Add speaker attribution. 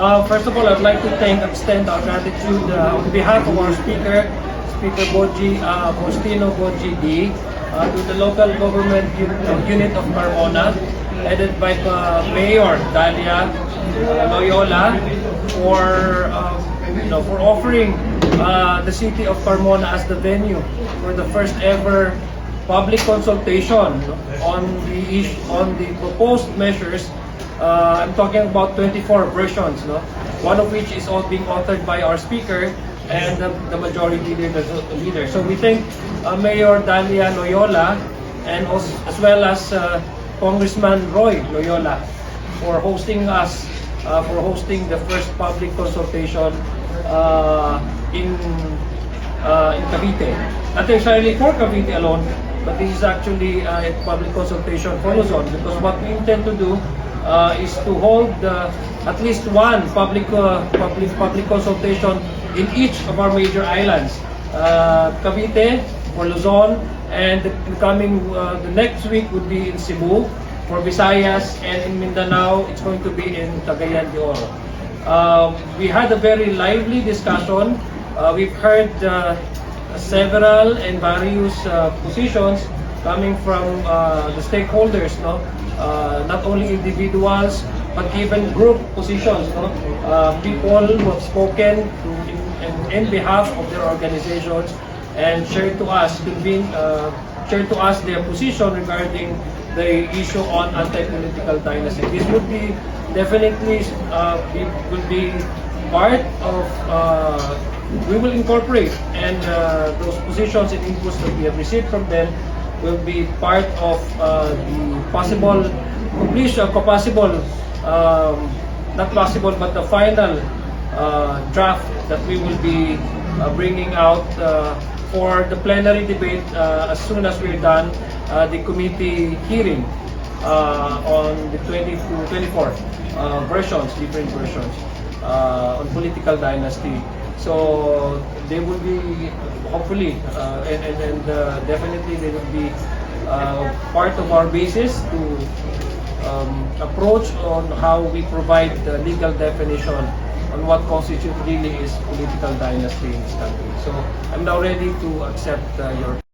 Speaker 1: First of all, I'd like to extend our gratitude on behalf of our speaker, Speaker Boji, Faustino Boji D, to the local government unit of Carmona, headed by Mayor Dalia Loyola, for offering the city of Carmona as the venue for the first ever public consultation on the proposed measures. I'm talking about 24 versions, no? One of which is all being authored by our speaker and the majority leader. So we thank Mayor Dalia Loyola and also, as well as Congressman Roy Loyola for hosting us, for hosting the first public consultation in Cavite. Not necessarily for Cavite alone, but this is actually a public consultation for Luzon, because what we intend to do is to hold at least one public consultation in each of our major islands. Cavite for Luzon, and the next week would be in Cebu for Visayas, and in Mindanao it's going to be in Cagayan de Oro. We had a very lively discussion. We've heard several and various positions coming from the stakeholders, no? Not only individuals, but even group positions, no? People who have spoken in behalf of their organizations and shared to us their position regarding the issue on anti-political dynasty. This would be definitely will be part of. We will incorporate, and those positions and inputs that we have received from them will be part of the possible completion, not possible, but the final draft that we will be bringing out for the plenary debate as soon as we're done the committee hearing on the 24 different versions on political dynasty. So they will be hopefully and definitely they will be part of our basis to approach on how we provide the legal definition on what constitutes really is political dynasty in this country. So I'm now ready to accept your